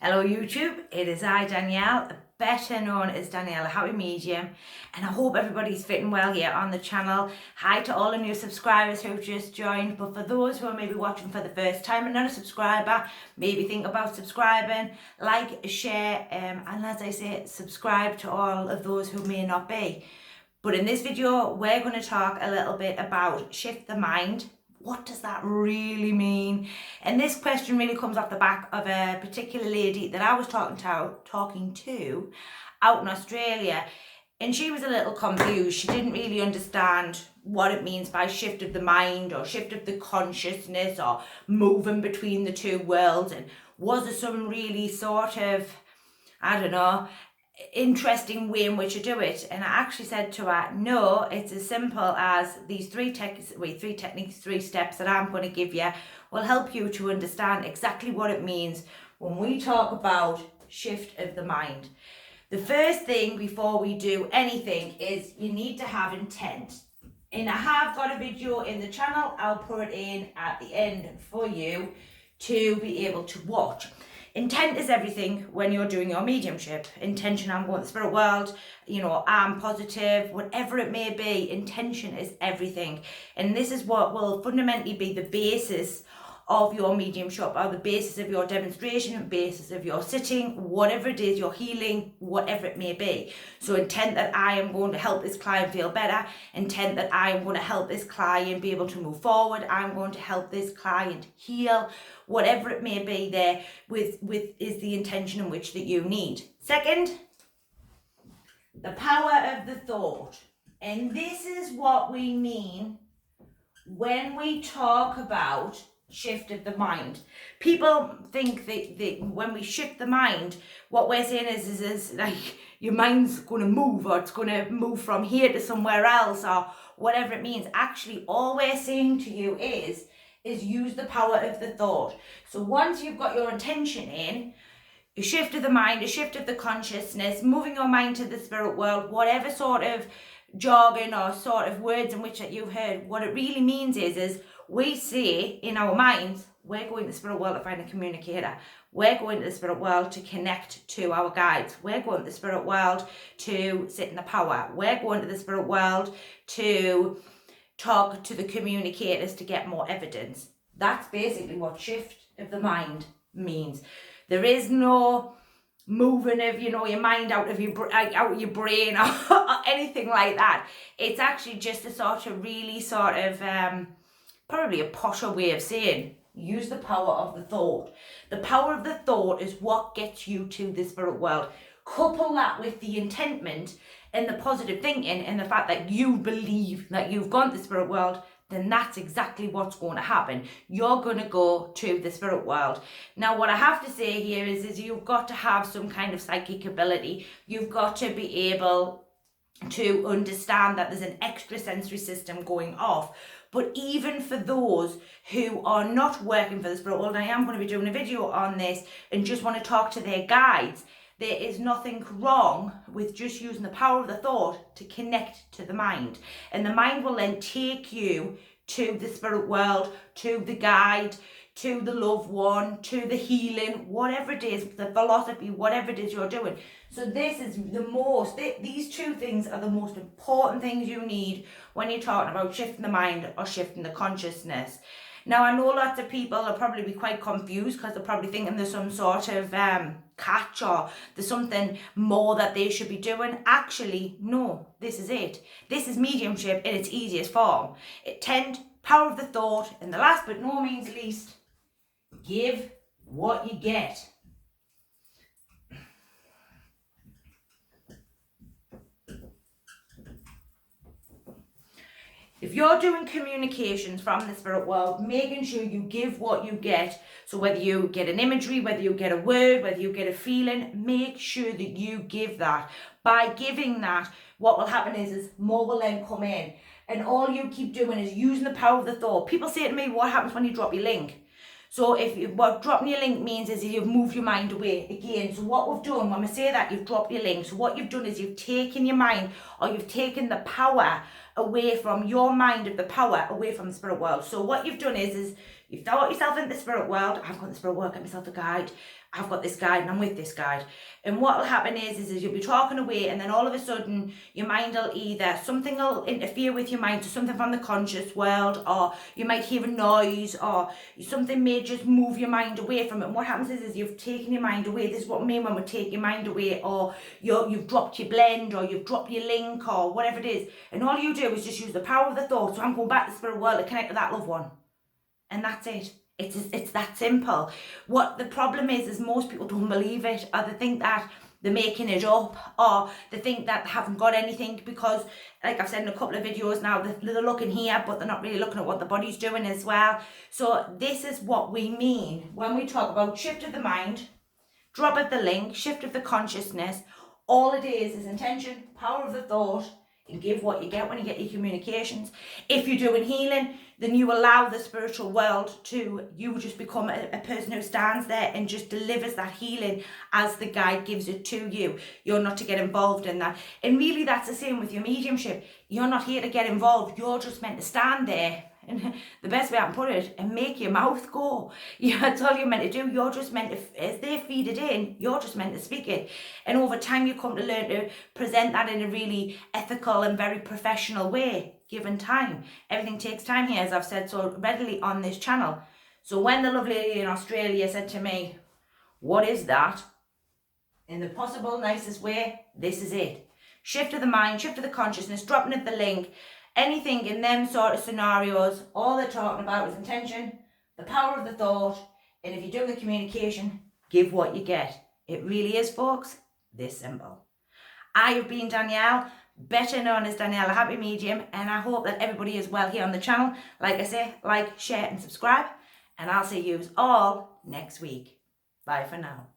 Hello YouTube, it is I, Danielle, better known as Danielle, a happy medium, and I hope everybody's fitting well here on the channel. Hi to all the new subscribers who've just joined, but for those who are maybe watching for the first time and not a subscriber, maybe think about subscribing, like, share, and as I say, subscribe to all of those who may not be. But in this video, we're going to talk a little bit about shift the mind. What does that really mean? And this question really comes off the back of a particular lady that I was talking to out in Australia. And she was a little confused. She didn't really understand what it means by shift of the mind or shift of the consciousness or moving between the two worlds. And was there some really sort of, I don't know, interesting way in which to do it? And I actually said to her, no, it's as simple as these three techniques, 3 steps that I'm going to give you will help you to understand exactly what it means when we talk about shift of the mind. The first thing before we do anything is you need to have intent. And I have got a video in the channel, I'll put it in at the end for you to be able to watch. Intent is everything when you're doing your mediumship. Intention, I'm going to the spirit world, I'm positive, whatever it may be, intention is everything. And this is what will fundamentally be the basis of your mediumship, or the basis of your demonstration, basis of your sitting, whatever it is, your healing, whatever it may be. So intent that I am going to help this client feel better, intent that I am going to help this client be able to move forward, I'm going to help this client heal, whatever it may be there with is the intention in which that you need. Second, the power of the thought. And this is what we mean when we talk about shift of the mind. People think that when we shift the mind, what we're saying is like your mind's going to move, or it's going to move from here to somewhere else, or whatever it means. Actually, all we're saying to you is use the power of the thought. So once you've got your intention in, a shift of the mind, a shift of the consciousness, moving your mind to the spirit world, whatever sort of jargon or sort of words in which that you've heard, what it really means is we say in our minds, we're going to the spirit world to find a communicator. We're going to the spirit world to connect to our guides. We're going to the spirit world to sit in the power. We're going to the spirit world to talk to the communicators to get more evidence. That's basically what shift of the mind means. There is no moving of your mind out of your brain or anything like that. It's actually just a sort of really sort of probably a posher way of saying use the power of the thought. The power of the thought is what gets you to the spirit world. Couple that with the intentment and the positive thinking and the fact that you believe that you've gone to the spirit world, then that's exactly what's going to happen. You're going to go to the spirit world. Now, what I have to say here is you've got to have some kind of psychic ability. You've got to be able to understand that there's an extrasensory system going off. But even for those who are not working for the spirit world, I am going to be doing a video on this and just want to talk to their guides. There is nothing wrong with just using the power of the thought to connect to the mind. And the mind will then take you to the spirit world, to the guide, to the loved one, to the healing, whatever it is, the philosophy, whatever it is you're doing. So this is these 2 things are the most important things you need when you're talking about shifting the mind or shifting the consciousness. Now, I know lots of people will probably be quite confused because they're probably thinking there's some sort of catch or there's something more that they should be doing. Actually, no, this is it. This is mediumship in its easiest form. Intent, power of the thought, and the last but no means least, give what you get. If you're doing communications from the spirit world, making sure you give what you get. So whether you get an imagery, whether you get a word, whether you get a feeling, make sure that you give that. By giving that, what will happen is more will then come in. And all you keep doing is using the power of the thought. People say to me, what happens when you drop your link? So what dropping your link means is you've moved your mind away again. So what we've done when we say that you've dropped your link, so what you've done is you've taken your mind, or you've taken the power away from your mind, of the power away from the spirit world. So what you've done is you've thought yourself into the spirit world. I've got the spirit world, get myself a guide. I've got this guide and I'm with this guide. And what will happen is you'll be talking away, and then all of a sudden your mind will either, something will interfere with your mind, to something from the conscious world, or you might hear a noise, or something may just move your mind away from it. And what happens is you've taken your mind away. This is what I mean when we take your mind away, or you've dropped your blend, or you've dropped your link, or whatever it is. And all you do is just use the power of the thought. So I'm going back to the spirit world to connect with that loved one. And that's it. It's that simple. What the problem is most people don't believe it, or they think that they're making it up, or they think that they haven't got anything, because, like I've said in a couple of videos now, they're looking here, but they're not really looking at what the body's doing as well. So this is what we mean when we talk about shift of the mind, drop of the link, shift of the consciousness. All it is intention, power of the thought, and give what you get when you get your communications. If you're doing healing, then you allow the spiritual world to, you just become a person who stands there and just delivers that healing as the guide gives it to you. You're not to get involved in that. And really that's the same with your mediumship. You're not here to get involved. You're just meant to stand there. And the best way I can put it, and make your mouth go. Yeah, that's all you're meant to do. You're just meant to, as they feed it in, you're just meant to speak it. And over time you come to learn to present that in a really ethical and very professional way, given time. Everything takes time here, as I've said so readily on this channel. So when the lovely lady in Australia said to me, what is that? In the possible nicest way, this is it. Shift of the mind, shift of the consciousness, dropping of the link. Anything in them sort of scenarios, all they're talking about is intention, the power of the thought, and if you're doing the communication, give what you get. It really is, folks, this simple. I have been Danielle, better known as Danielle, a happy medium, and I hope that everybody is well here on the channel. Like I say, like, share and subscribe, and I'll see you all next week. Bye for now.